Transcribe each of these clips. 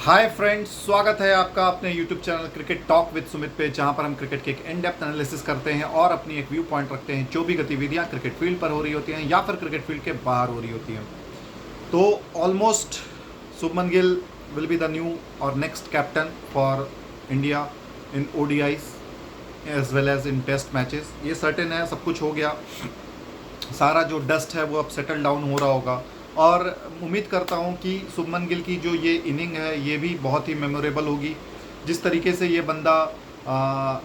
Hi friends, स्वागत है आपका अपने YouTube channel cricket talk with Sumit पे, जहां पर हम क्रिकेट के एक इन डेप्थ एनालिसिस करते हैं और अपनी एक व्यू पॉइंट रखते हैं जो भी गतिविधियां क्रिकेट फील्ड पर हो रही होती हैं या फिर क्रिकेट फील्ड के बाहर हो रही होती हैं। तो almost Shubman Gill will be the new और next captain for India in ODIs as well as in test matches. ये सर्टेन है, सब कुछ हो गया, सारा जो डस्ट है वो अब सेटल डाउन हो रहा होगा और उम्मीद करता हूँ कि शुभमन गिल की जो ये इनिंग है ये भी बहुत ही मेमोरेबल होगी। जिस तरीके से ये बंदा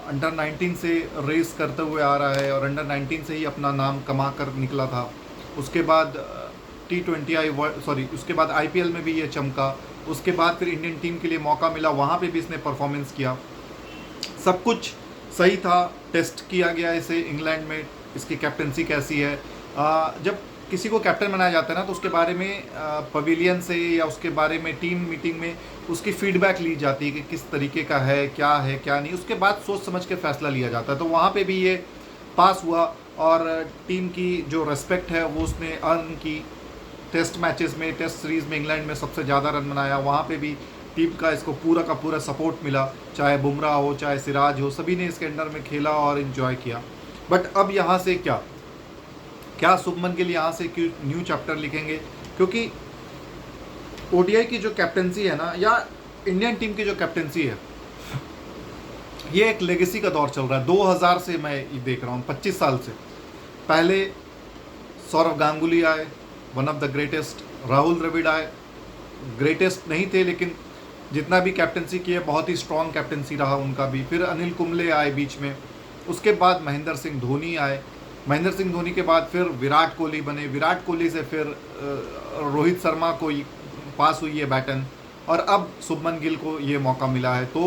अंडर 19 से रेस करते हुए आ रहा है और अंडर 19 से ही अपना नाम कमा कर निकला था, उसके बाद उसके बाद आईपीएल में भी ये चमका, उसके बाद फिर इंडियन टीम के लिए मौका मिला, वहाँ पे भी इसने परफॉर्मेंस किया, सब कुछ सही था। टेस्ट किया गया इसे इंग्लैंड में, इसकी कैप्टनसी कैसी है। जब किसी को कैप्टन बनाया जाता है ना तो उसके बारे में पवेलियन से या उसके बारे में टीम मीटिंग में उसकी फीडबैक ली जाती है कि किस तरीके का है क्या नहीं, उसके बाद सोच समझ के फैसला लिया जाता है। तो वहाँ पे भी ये पास हुआ और टीम की जो रेस्पेक्ट है वो उसने अर्न की। टेस्ट मैचेस में, टेस्ट सीरीज़ में इंग्लैंड में सबसे ज़्यादा रन बनाया, वहाँ पे भी टीम का इसको पूरा का पूरा सपोर्ट मिला, चाहे बुमराह हो चाहे सिराज हो, सभी ने इसके अंडर में खेला और इन्जॉय किया। बट अब यहाँ से क्या शुभमन गिल यहाँ से क्यों न्यू चैप्टर लिखेंगे? क्योंकि ओडीआई की जो कैप्टनसी है ना या इंडियन टीम की जो कैप्टनसी है, ये एक लेगेसी का दौर चल रहा है। 2000 से मैं ये देख रहा हूँ, 25 साल से। पहले सौरव गांगुली आए, one of the greatest. Rahul Dravid आए, ग्रेटेस्ट नहीं थे लेकिन जितना भी कैप्टनसी की है बहुत ही स्ट्रॉन्ग कैप्टनसी रहा उनका भी। फिर अनिल कुंबले आए बीच में, उसके बाद महेंद्र सिंह धोनी आए, महेंद्र सिंह धोनी के बाद फिर विराट कोहली बने, विराट कोहली से फिर रोहित शर्मा को पास हुई है बैटन और अब शुभमन गिल को ये मौका मिला है। तो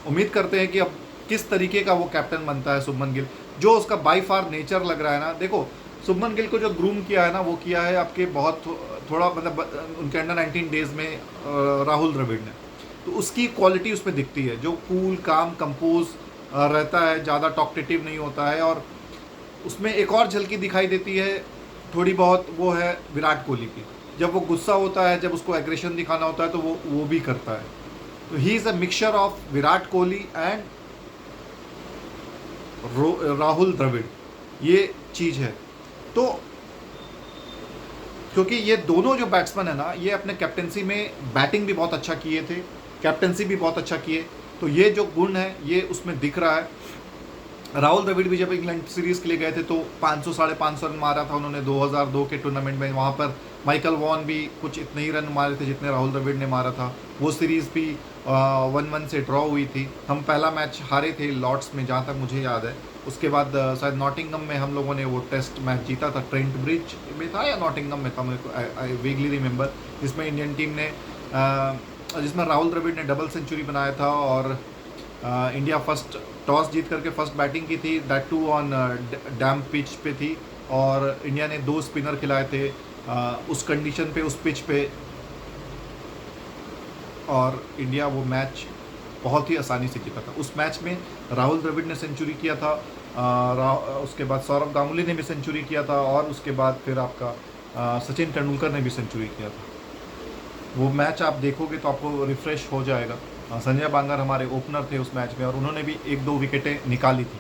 उम्मीद करते हैं कि अब किस तरीके का वो कैप्टन बनता है शुभमन गिल, जो उसका बाई फार नेचर लग रहा है ना। देखो, शुभमन गिल को जो ग्रूम किया है ना वो किया है आपके बहुत थोड़ा मतलब उनके अंडर 19 डेज में राहुल द्रविड़ ने, तो उसकी क्वालिटी उसमें दिखती है, जो कूल काम कंपोज रहता है, ज़्यादा टॉकटेटिव नहीं होता है। और उसमें एक और झलकी दिखाई देती है थोड़ी बहुत, वो है विराट कोहली की। जब वो गुस्सा होता है, जब उसको एग्रेशन दिखाना होता है तो वो भी करता है। तो he is a mixture of Virat Kohli and Rahul Dravid, ये चीज़ है। तो क्योंकि ये दोनों जो बैट्समैन है ना, ये अपने कैप्टनसी में बैटिंग भी बहुत अच्छा किए थे, कैप्टनसी भी बहुत अच्छा किए, तो ये जो गुण है ये उसमें दिख रहा है। राहुल द्रविड़ भी जब इंग्लैंड सीरीज़ के लिए गए थे तो 500 साढ़े 500 रन मारा था उन्होंने 2002 के टूर्नामेंट में। वहाँ पर माइकल वॉन भी कुछ इतने ही रन मारे थे जितने राहुल द्रविड़ ने मारा था। वो सीरीज़ भी 1-1 से ड्रॉ हुई थी। हम पहला मैच हारे थे लॉर्ड्स में, जहाँ तक मुझे याद है। उसके बाद शायद नॉटिंगम में हम लोगों ने वो टेस्ट मैच जीता था, ट्रेंट ब्रिज में था या नॉटिंगम में था, मेरे को आई वेगली रिमेंबर, जिसमें इंडियन टीम ने जिसमें राहुल द्रविड़ ने डबल सेंचुरी बनाया था और इंडिया फर्स्ट टॉस जीत करके फर्स्ट बैटिंग की थी, that too on damn pitch पे थी और इंडिया ने 2 स्पिनर खिलाए थे उस कंडीशन पे, उस पिच पे, और इंडिया वो मैच बहुत ही आसानी से जीता था। उस मैच में राहुल द्रविड़ ने सेंचुरी किया था, उसके बाद सौरव गांगुली ने भी सेंचुरी किया था और उसके बाद फिर आपका सचिन तेंदुलकर ने भी सेंचुरी किया था। वो मैच आप देखोगे तो आपको रिफ़्रेश हो जाएगा। संजय बांगर हमारे ओपनर थे उस मैच में और उन्होंने भी 1-2 विकेटें निकाली थी,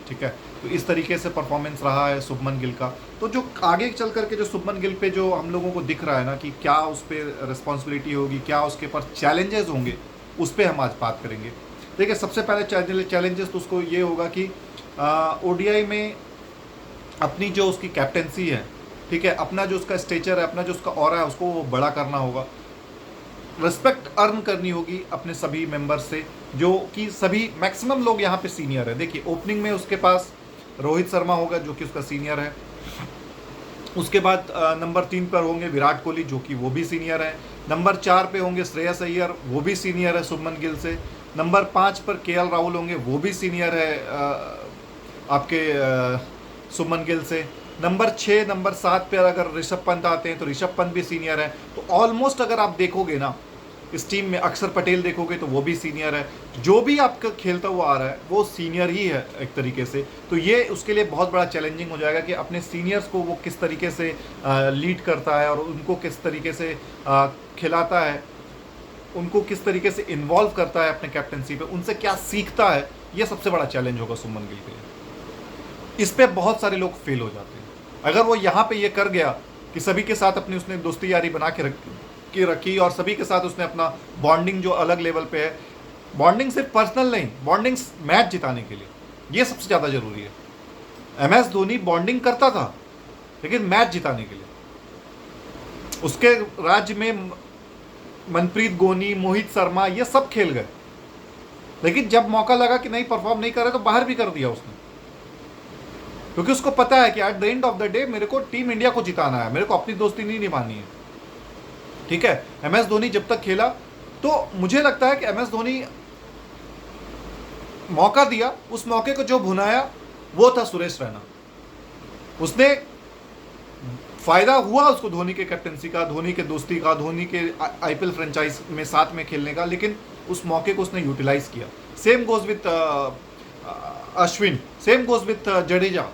ठीक है। तो इस तरीके से परफॉर्मेंस रहा है शुभमन गिल का। तो जो आगे चल करके जो शुभमन गिल पे जो हम लोगों को दिख रहा है ना कि क्या उस पर रिस्पॉन्सिबिलिटी होगी, क्या उसके ऊपर चैलेंजेस होंगे, उस पर हम आज बात करेंगे। देखिए, सबसे पहले चैलेंजेस तो उसको ये होगा कि ओडीआई में अपनी जो उसकी कैप्टनसी है, ठीक है, अपना जो उसका स्टेचर है, अपना जो उसका ऑरा है, उसको वो बड़ा करना होगा। रिस्पेक्ट अर्न करनी होगी अपने सभी मेंबर से, जो कि सभी मैक्सिमम लोग यहाँ पे सीनियर है। देखिए, ओपनिंग में उसके पास रोहित शर्मा होगा जो कि उसका सीनियर है। उसके बाद नंबर 3 पर होंगे विराट कोहली जो कि वो भी सीनियर है। नंबर 4 पे होंगे श्रेयस अय्यर, वो भी सीनियर है शुभमन गिल से। नंबर 5 पर केएल राहुल होंगे, वो भी सीनियर है आपके शुभमन गिल से। नंबर 6 नंबर 7 पर अगर ऋषभ पंत आते हैं तो ऋषभ पंत भी सीनियर है। तो ऑलमोस्ट अगर आप देखोगे ना इस टीम में, अक्षर पटेल देखोगे तो वो भी सीनियर है। जो भी आपका खेलता हुआ आ रहा है वो सीनियर ही है एक तरीके से। तो ये उसके लिए बहुत बड़ा चैलेंजिंग हो जाएगा कि अपने सीनियर्स को वो किस तरीके से लीड करता है और उनको किस तरीके से खिलाता है। उनको किस तरीके से इन्वॉल्व करता है अपने कैप्टनसी पे, उनसे क्या सीखता है, ये सबसे बड़ा चैलेंज होगा सुमन गिल के लिए। इस पे बहुत सारे लोग फेल हो जाते हैं। अगर वो यहाँ पे ये कर गया कि सभी के साथ अपनी उसने दोस्ती यारी बना के रखी और सभी के साथ उसने अपना बॉन्डिंग जो अलग लेवल पे है, बॉन्डिंग सिर्फ पर्सनल नहीं, बॉन्डिंग मैच जिताने के लिए, ये सबसे ज़्यादा जरूरी है। MS धोनी बॉन्डिंग करता था लेकिन मैच जिताने के लिए। उसके राज्य में मनप्रीत गोनी, मोहित शर्मा, ये सब खेल गए, लेकिन जब मौका लगा कि नहीं परफॉर्म नहीं कर रहे तो बाहर भी कर दिया उसने, क्योंकि उसको पता है कि at the end of the day मेरे को टीम इंडिया को जिताना है, मेरे को अपनी दोस्ती नहीं निभानी है। ठीक है, MS धोनी जब तक खेला तो मुझे लगता है कि MS धोनी मौका दिया, उस मौके को जो भुनाया वो था सुरेश रैना। उसने फायदा हुआ उसको धोनी के कैप्टनसी का, धोनी के दोस्ती का, धोनी के IPL फ्रेंचाइज में साथ में खेलने का, लेकिन उस मौके को उसने यूटिलाइज किया। Same goes with Ashwin, same goes with Jadeja.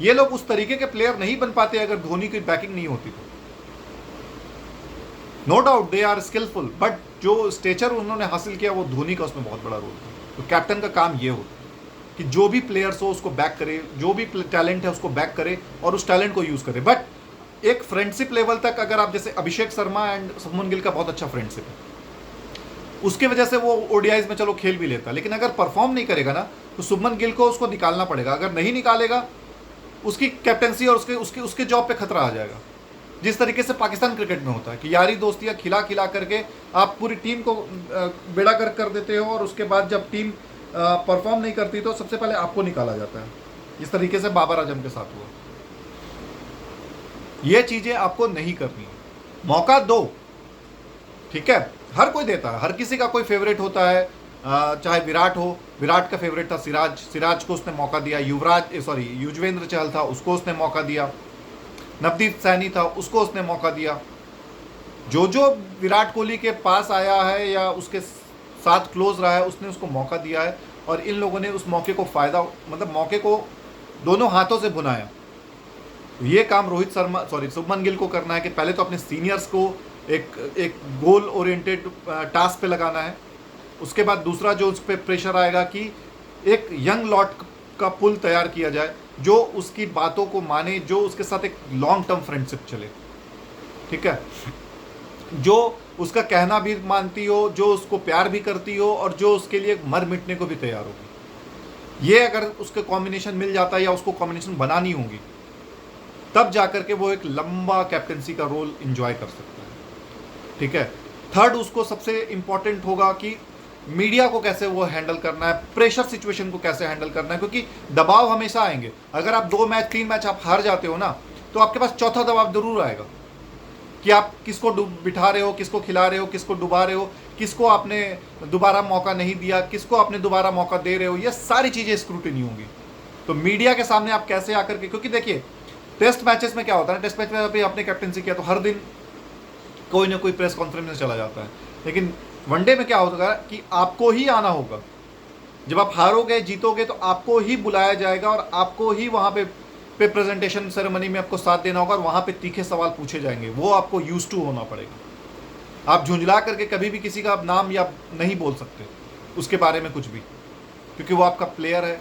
ये लोग उस तरीके के प्लेयर नहीं बन पाते अगर धोनी की बैकिंग नहीं होती तो। No doubt they are skillful, but जो स्टेचर उन्होंने हासिल किया वो धोनी का उसमें बहुत बड़ा रोल था। तो कैप्टन का काम ये होता है कि जो भी प्लेयर्स हो उसको बैक करे, जो भी टैलेंट है उसको बैक करे और उस टैलेंट को यूज करे। बट एक फ्रेंडशिप लेवल तक अगर आप, जैसे अभिषेक शर्मा एंड सुमन गिल का बहुत अच्छा फ्रेंडशिप है, उसके वजह से वो ODIs में चलो खेल भी लेता, लेकिन अगर परफॉर्म नहीं करेगा ना तो सुमन गिल को उसको निकालना पड़ेगा। अगर नहीं निकालेगा उसकी कैप्टनसी और उसके जॉब पे खतरा आ जाएगा। जिस तरीके से पाकिस्तान क्रिकेट में होता है कि यारी दोस्तियां खिला खिला करके आप पूरी टीम को बेड़ा गर्क कर देते हो और उसके बाद जब टीम परफॉर्म नहीं करती तो सबसे पहले आपको निकाला जाता है। इस तरीके से बाबर आजम के साथ हुआ। ये चीजें आपको नहीं करनी है, मौका दो। ठीक है, हर कोई देता है, हर किसी का कोई फेवरेट होता है, चाहे विराट हो, विराट का फेवरेट था सिराज को उसने मौका दिया, युजवेंद्र चहल था उसको उसने मौका दिया, नवदीप सैनी था उसको उसने मौका दिया। जो विराट कोहली के पास आया है या उसके साथ क्लोज रहा है उसने उसको मौका दिया है, और इन लोगों ने उस मौके को मौके को दोनों हाथों से भुनाया। ये काम सुमन गिल को करना है कि पहले तो अपने सीनियर्स को एक गोल ओरिएंटेड टास्क पे लगाना है। उसके बाद दूसरा जो उस पर प्रेशर आएगा कि एक यंग लॉट का पुल तैयार किया जाए जो उसकी बातों को माने, जो उसके साथ एक लॉन्ग टर्म फ्रेंडशिप चले। ठीक है, जो उसका कहना भी मानती हो, जो उसको प्यार भी करती हो और जो उसके लिए मर मिटने को भी तैयार होगी। ये अगर उसके कॉम्बिनेशन मिल जाता है या उसको कॉम्बिनेशन बनानी होगी, तब जाकर के वो एक लंबा कैप्टनसी का रोल एंजॉय कर सकता है। ठीक है, थर्ड उसको सबसे इंपॉर्टेंट होगा कि मीडिया को कैसे वो हैंडल करना है, प्रेशर सिचुएशन को कैसे हैंडल करना है, क्योंकि दबाव हमेशा आएंगे। अगर आप 2 मैच 3 मैच आप हार जाते हो ना, तो आपके पास चौथा दबाव जरूर आएगा कि आप किसको बिठा रहे हो, किसको खिला रहे हो, किसको डुबा रहे हो, किसको आपने दोबारा मौका नहीं दिया, किसको आपने दोबारा मौका दे रहे हो। ये सारी चीज़ें स्क्रूटिनी होंगी। तो मीडिया के सामने आप कैसे आकर के, क्योंकि देखिए टेस्ट मैचेस में क्या होता है, टेस्ट मैच में अभी आपने कैप्टनसी किया तो हर दिन कोई ना कोई प्रेस कॉन्फ्रेंस में चला जाता है, लेकिन वनडे में क्या होगा कि आपको ही आना होगा। जब आप हारोगे जीतोगे तो आपको ही बुलाया जाएगा और आपको ही वहाँ पे प्रेजेंटेशन सेरेमनी में आपको साथ देना होगा और वहाँ पे तीखे सवाल पूछे जाएंगे। वो आपको यूज टू होना पड़ेगा। आप झुंझला करके कभी भी किसी का नाम या नहीं बोल सकते उसके बारे में कुछ भी, क्योंकि वो आपका प्लेयर है।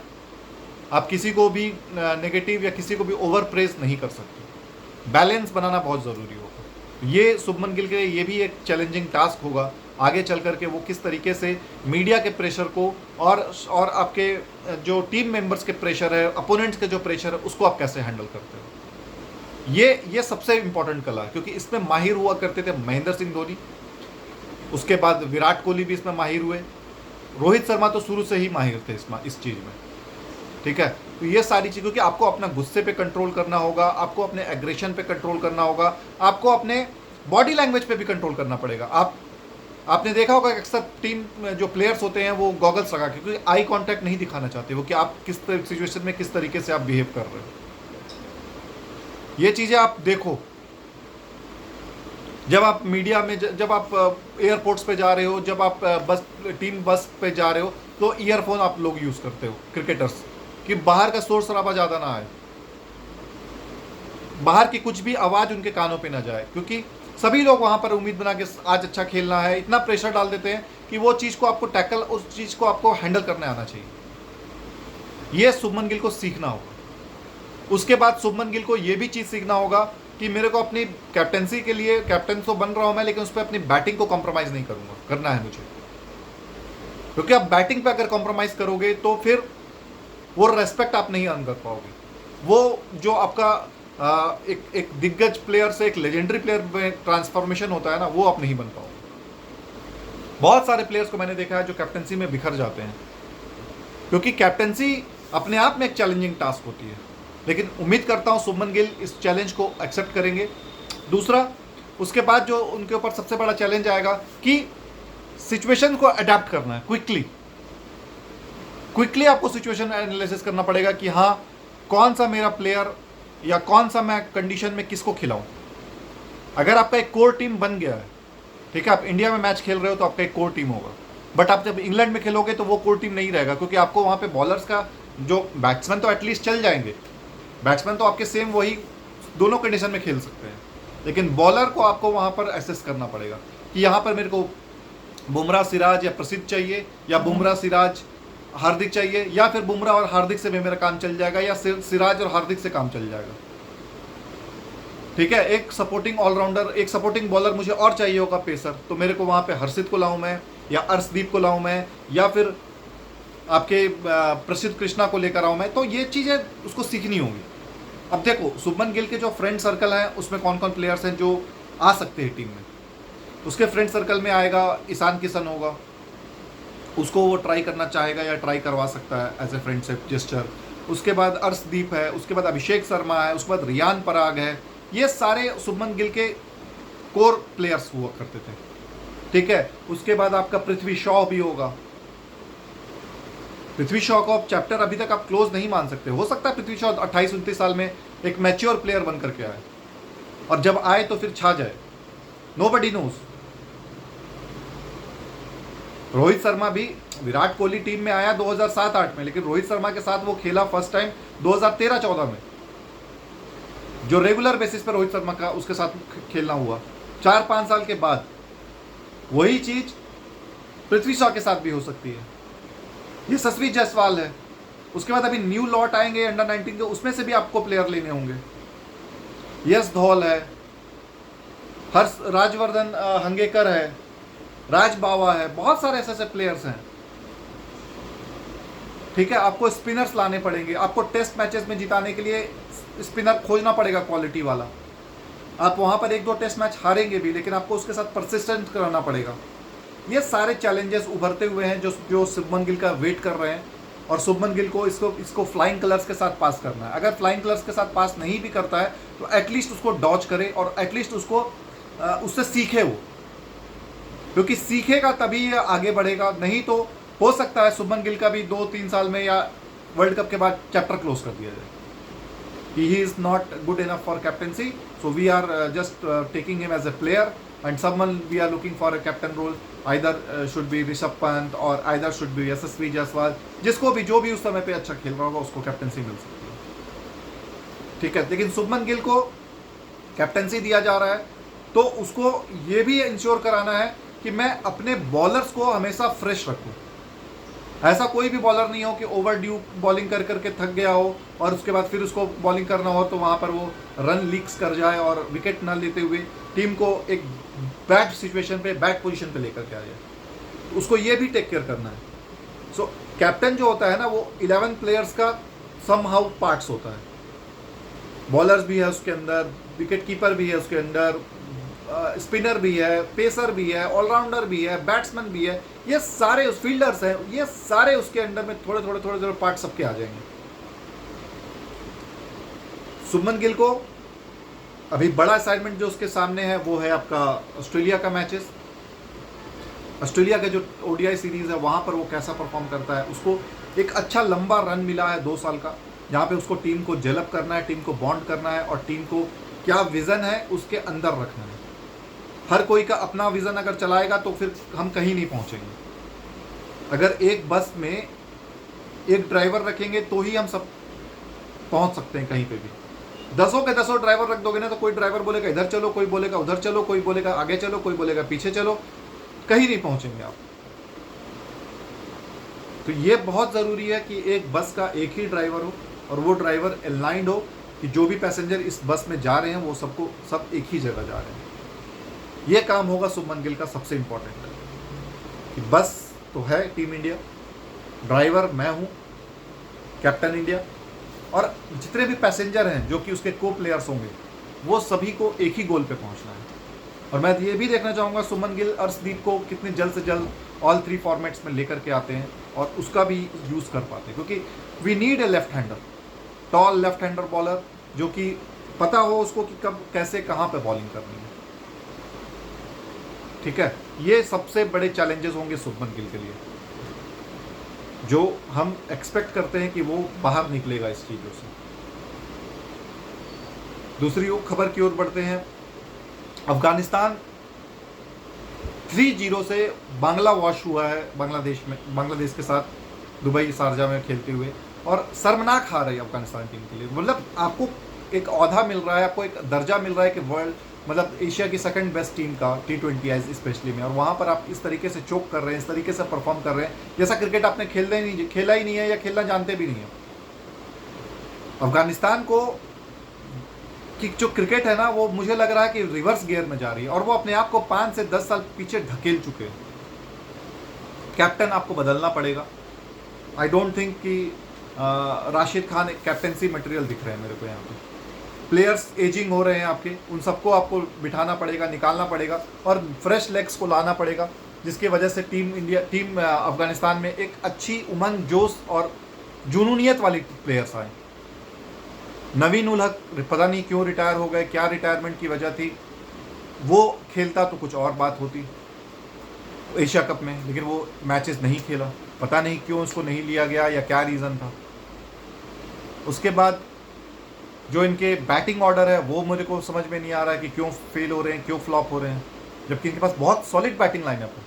आप किसी को भी नेगेटिव या किसी को भी ओवर प्रेज नहीं कर सकते। बैलेंस बनाना बहुत ज़रूरी होगा। ये शुभमन गिल के लिए ये भी एक चैलेंजिंग टास्क होगा आगे चल करके, वो किस तरीके से मीडिया के प्रेशर को और आपके जो टीम मेंबर्स के प्रेशर है, अपोनेंट्स के जो प्रेशर है, उसको आप कैसे हैंडल करते हो। ये सबसे इंपॉर्टेंट कला है, क्योंकि इसमें माहिर हुआ करते थे महेंद्र सिंह धोनी, उसके बाद विराट कोहली भी इसमें माहिर हुए, रोहित शर्मा तो शुरू से ही माहिर थे इस चीज़ में। ठीक है, तो ये सारी चीज़, क्योंकि आपको अपना गुस्से पे कंट्रोल करना होगा, आपको अपने एग्रेशन पे कंट्रोल करना होगा, आपको अपने बॉडी लैंग्वेज पे भी कंट्रोल करना पड़ेगा। आपने देखा होगा कि अक्सर टीम जो प्लेयर्स होते हैं वो गॉगल्स लगा के, क्योंकि आई कांटेक्ट नहीं दिखाना चाहते वो कि आप किस सिचुएशन में किस तरीके से आप बिहेव कर रहे हो। ये चीज़ें आप देखो जब आप मीडिया में, जब आप एयरपोर्ट्स पे जा रहे हो, जब आप टीम बस पे जा रहे हो, तो ईयरफोन आप लोग यूज़ करते हो क्रिकेटर्स, कि बाहर का शोर शराबा ज़्यादा ना आए, बाहर की कुछ भी आवाज़ उनके कानों पे ना जाए, क्योंकि सभी लोग वहाँ पर उम्मीद बना के आज अच्छा खेलना है, इतना प्रेशर डाल देते हैं कि वो चीज़ को आपको टैकल, उस चीज़ को आपको हैंडल करने आना चाहिए। ये शुभमन गिल को सीखना होगा। उसके बाद शुभमन गिल को ये भी चीज़ सीखना होगा कि मेरे को अपनी कैप्टनसी के लिए, कैप्टन तो बन रहा हूँ मैं, लेकिन उस पर अपनी बैटिंग को कॉम्प्रोमाइज़ नहीं करूँगा, करना है मुझे। क्योंकि आप बैटिंग पे अगर कॉम्प्रोमाइज़ करोगे तो फिर वो रेस्पेक्ट आप नहीं अर्न कर पाओगे। वो जो आपका एक दिग्गज प्लेयर से एक लेजेंडरी प्लेयर में ट्रांसफॉर्मेशन होता है ना, वो आप नहीं बन पाओगे। बहुत सारे प्लेयर्स को मैंने देखा है जो कैप्टनसी में बिखर जाते हैं, क्योंकि कैप्टनसी अपने आप में एक चैलेंजिंग टास्क होती है। लेकिन उम्मीद करता हूँ शुभमन गिल इस चैलेंज को एक्सेप्ट करेंगे। दूसरा, उसके बाद जो उनके ऊपर सबसे बड़ा चैलेंज आएगा कि सिचुएशन को अडेप्ट करना है क्विकली आपको सिचुएशन एनालिसिस करना पड़ेगा कि हाँ, कौन सा मेरा प्लेयर या कौन सा मैं कंडीशन में किसको खिलाऊं। अगर आपका एक कोर टीम बन गया है, ठीक है, आप इंडिया में मैच खेल रहे हो तो आपका एक कोर टीम होगा, बट आप जब इंग्लैंड में खेलोगे तो वो कोर टीम नहीं रहेगा, क्योंकि आपको वहाँ पे बॉलर्स का जो बैट्समैन तो एटलीस्ट चल जाएंगे, बैट्समैन तो आपके सेम वही दोनों कंडीशन में खेल सकते हैं, लेकिन बॉलर को आपको वहाँ पर एसेस करना पड़ेगा कि यहाँ पर मेरे को बुमराह सिराज या प्रसिद्ध चाहिए, या बुमराह सिराज हार्दिक चाहिए, या फिर बुमराह और हार्दिक से भी मेरा काम चल जाएगा, या सिराज और हार्दिक से काम चल जाएगा। ठीक है, एक सपोर्टिंग ऑलराउंडर, एक सपोर्टिंग बॉलर मुझे और चाहिए होगा पेसर, तो मेरे को वहाँ पे हर्षित को लाऊं मैं, या अर्शदीप को लाऊं मैं, या फिर आपके प्रसिद्ध कृष्णा को लेकर आऊं मैं। तो ये चीज़ें उसको सीखनी होगी। अब देखो शुभमन गिल के जो फ्रेंड सर्कल हैं उसमें कौन कौन प्लेयर्स हैं जो आ सकते हैं टीम में। उसके फ्रेंड सर्कल में आएगा ईशान किशन होगा, उसको वो ट्राई करना चाहेगा या ट्राई करवा सकता है एज ए फ्रेंडशिप जेस्चर। उसके बाद अर्शदीप है, उसके बाद अभिषेक शर्मा है, उसके बाद रियान पराग है। ये सारे शुभमन गिल के कोर प्लेयर्स हुआ करते थे, ठीक है। उसके बाद आपका पृथ्वी शॉ भी होगा। पृथ्वी शॉ को आप चैप्टर अभी तक आप क्लोज नहीं मान सकते। हो सकता है पृथ्वी शॉ 28-29 साल में एक मैच्योर प्लेयर बन करके आए, और जब आए तो फिर छा जाए, नोबडी नोज। रोहित शर्मा भी विराट कोहली टीम में आया 2007-8 में, लेकिन रोहित शर्मा के साथ वो खेला फर्स्ट टाइम 2013-14 में, जो रेगुलर बेसिस पर रोहित शर्मा का उसके साथ खेलना हुआ 4-5 साल के बाद। वही चीज पृथ्वी शॉ के साथ भी हो सकती है। यशस्वी जायसवाल है, उसके बाद अभी न्यू लॉट आएंगे अंडर 19 के, उसमें से भी आपको प्लेयर लेने होंगे। यश धौल है, हर्ष राजवर्धन हंगेकर है, राज बावा है, बहुत सारे ऐसे प्लेयर्स हैं, ठीक है। आपको स्पिनर्स लाने पड़ेंगे, आपको टेस्ट मैचेस में जिताने के लिए स्पिनर खोजना पड़ेगा क्वालिटी वाला। आप वहां पर 1-2 टेस्ट मैच हारेंगे भी, लेकिन आपको उसके साथ परसिस्टेंट करना पड़ेगा। ये सारे चैलेंजेस उभरते हुए हैं जो शुभमन गिल का वेट कर रहे हैं, और शुभमन गिल को इसको फ्लाइंग कलर्स के साथ पास करना है। अगर फ्लाइंग कलर्स के साथ पास नहीं भी करता है तो एटलीस्ट उसको डॉज करे, और एटलीस्ट उसको उससे सीखे वो, क्योंकि सीखेगा तभी ये आगे बढ़ेगा। नहीं तो हो सकता है शुभमन गिल का भी 2-3 साल में या वर्ल्ड कप के बाद चैप्टर क्लोज कर दिया जाए कि he is not good enough for captaincy, so we are just taking him as a player and someone we are looking for a captain role. Either should be Rishabh Pant और either should be Yashasvi Jaiswal, जिसको भी जो भी उस समय पे अच्छा खेल रहा होगा उसको कैप्टनसी मिल सकती है, ठीक है। लेकिन शुभमन गिल को कैप्टनसी दिया जा रहा है तो उसको ये भी इंश्योर कराना है कि मैं अपने बॉलर्स को हमेशा फ्रेश रखूं। ऐसा कोई भी बॉलर नहीं हो कि ओवर ड्यू बॉलिंग कर करके थक गया हो और उसके बाद फिर उसको बॉलिंग करना हो तो वहाँ पर वो रन लीक्स कर जाए और विकेट ना लेते हुए टीम को एक बैड सिचुएशन पे, बैड पोजीशन पे लेकर के आ जाए। तो उसको ये भी टेक केयर करना है। सो कैप्टन जो होता है ना, वो 11 प्लेयर्स का समहाउ पार्ट्स होता है। बॉलर्स भी है उसके अंदर, विकेट कीपर भी है उसके अंदर, स्पिनर भी है, पेसर भी है, ऑलराउंडर भी है, बैट्समैन भी है, ये सारे उस फील्डर्स हैं, ये सारे उसके अंडर में थोड़े थोड़े पार्ट सबके आ जाएंगे। शुभमन गिल को अभी बड़ा असाइनमेंट जो उसके सामने है वो है आपका ऑस्ट्रेलिया का मैचेस। ऑस्ट्रेलिया का जो ओडीआई सीरीज है वहां पर वो कैसा परफॉर्म करता है। उसको एक अच्छा लंबा रन मिला है 2 साल का, जहाँ पे उसको टीम को जेलअप करना है, टीम को बॉन्ड करना है और टीम को क्या विजन है उसके अंदर रखना है। हर कोई का अपना विजन अगर चलाएगा तो फिर हम कहीं नहीं पहुंचेंगे। अगर एक बस में एक ड्राइवर रखेंगे तो ही हम सब पहुंच सकते हैं कहीं पे भी, दसों के दसों ड्राइवर रख दोगे ना तो कोई ड्राइवर बोलेगा इधर चलो, कोई बोलेगा उधर चलो, कोई बोलेगा आगे चलो, कोई बोलेगा पीछे चलो, कहीं नहीं पहुंचेंगे आप। तो ये बहुत ज़रूरी है कि एक बस का एक ही ड्राइवर हो और वो ड्राइवर अलाइंड हो कि जो भी पैसेंजर इस बस में जा रहे हैं वो सब एक ही जगह जा रहे हैं। ये काम होगा शुभमन गिल का सबसे इम्पोर्टेंट, कि बस तो है टीम इंडिया, ड्राइवर मैं हूँ कैप्टन इंडिया, और जितने भी पैसेंजर हैं जो कि उसके को प्लेयर्स होंगे वो सभी को एक ही गोल पे पहुंचना है। और मैं ये भी देखना चाहूँगा शुभमन गिल अर्शदीप को कितने जल्द से जल्द ऑल 3 फॉर्मेट्स में लेकर के आते हैं और उसका भी यूज़ कर पाते हैं, क्योंकि we need a left hander, tall left hander bowler जो कि पता हो उसको कि कब कैसे कहाँ पे बॉलिंग करनी है। ठीक है, ये सबसे बड़े चैलेंजेस होंगे शुभमन गिल के लिए, जो हम एक्सपेक्ट करते हैं कि वो बाहर निकलेगा इस चीज़ों से। दूसरी खबर की ओर बढ़ते हैं। अफगानिस्तान 3-0 से बांग्ला वॉश हुआ है बांग्लादेश के साथ दुबई शारजा में खेलते हुए, और शर्मनाक हार है अफगानिस्तान टीम के लिए। मतलब आपको एक औहदा मिल रहा है, आपको एक दर्जा मिल रहा है कि वर्ल्ड मतलब एशिया की सेकंड बेस्ट टीम का T20 स्पेशली में, और वहाँ पर आप इस तरीके से चोक कर रहे हैं, इस तरीके से परफॉर्म कर रहे हैं जैसा क्रिकेट आपने खेला ही नहीं है या खेलना जानते भी नहीं है। अफगानिस्तान को कि जो क्रिकेट है ना वो मुझे लग रहा है कि रिवर्स गियर में जा रही है, और वो अपने आप को 5 से 10 साल पीछे ढकेल चुके हैं। कैप्टन आपको बदलना पड़ेगा। आई डोंट थिंक कि राशिद खान एक कैप्टनसी मटेरियल दिख रहे हैं मेरे को यहाँ पे। प्लेयर्स एजिंग हो रहे हैं आपके, उन सबको आपको बिठाना पड़ेगा, निकालना पड़ेगा और फ्रेश लेग्स को लाना पड़ेगा, जिसकी वजह से टीम अफगानिस्तान में एक अच्छी उमंग, जोश और जुनूनियत वाली प्लेयर्स आए। नवीन उल हक पता नहीं क्यों रिटायर हो गए, क्या रिटायरमेंट की वजह थी, वो खेलता तो कुछ और बात होती एशिया कप में, लेकिन वो मैचेस नहीं खेला, पता नहीं क्यों उसको नहीं लिया गया या क्या रीज़न था। उसके बाद जो इनके बैटिंग ऑर्डर है वो मेरे को समझ में नहीं आ रहा है कि क्यों फेल हो रहे हैं, क्यों फ्लॉप हो रहे हैं, जबकि इनके पास बहुत सॉलिड बैटिंग लाइनअप है।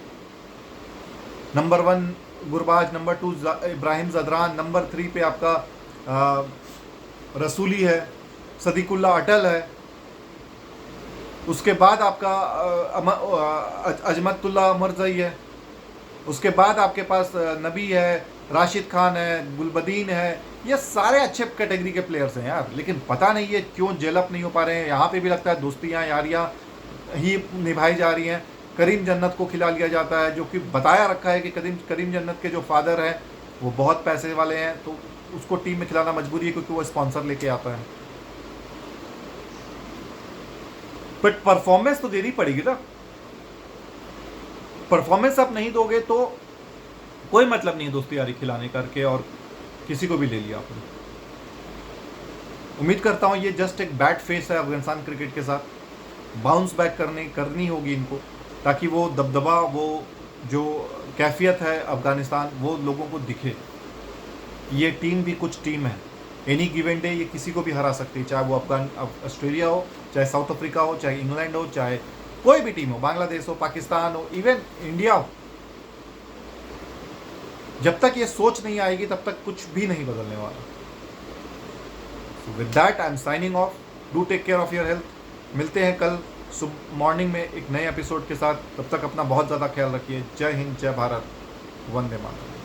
Number 1 Gurbaz, number 2 Ibrahim Zadran, number 3 पे आपका रसूली है, सदीकुल्ला अटल है, उसके बाद आपका अजमतुल्ला अमरजई है, उसके बाद आपके पास नबी है, राशिद खान है, गुलबदीन है। ये सारे अच्छे कैटेगरी के प्लेयर्स हैं यार, लेकिन पता नहीं ये क्यों जेलअप नहीं हो पा रहे हैं। यहाँ पे भी लगता है दोस्तियाँ यारियाँ ही निभाई जा रही हैं। करीम जन्नत को खिला लिया जाता है, जो कि बताया रखा है कि करीम जन्नत के जो फादर हैं वो बहुत पैसे वाले हैं, तो उसको टीम में खिलाना मजबूरी है क्योंकि वो स्पॉन्सर लेके आता है। बट परफॉर्मेंस तो देनी पड़ेगी ना, परफॉर्मेंस आप नहीं दोगे तो कोई मतलब नहीं है दोस्ती यारी खिलाने करके, और किसी को भी ले लिया आपने। उम्मीद करता हूँ ये जस्ट एक बैड फेस है अफगानिस्तान क्रिकेट के साथ। बाउंस बैक करनी होगी इनको, ताकि वो दबदबा, वो जो कैफियत है अफगानिस्तान, वो लोगों को दिखे। ये टीम भी कुछ टीम है, एनी गिवन डे ये किसी को भी हरा सकती है, चाहे वो ऑस्ट्रेलिया हो, चाहे साउथ अफ्रीका हो, चाहे इंग्लैंड हो, चाहे कोई भी टीम हो, बांग्लादेश हो, पाकिस्तान हो, इवन इंडिया हो। जब तक ये सोच नहीं आएगी तब तक कुछ भी नहीं बदलने वाला। With that I am signing off. Do take care of your health. मिलते हैं कल मॉर्निंग में एक नए एपिसोड के साथ। तब तक अपना बहुत ज़्यादा ख्याल रखिए। जय हिंद, जय भारत, वंदे मातरम।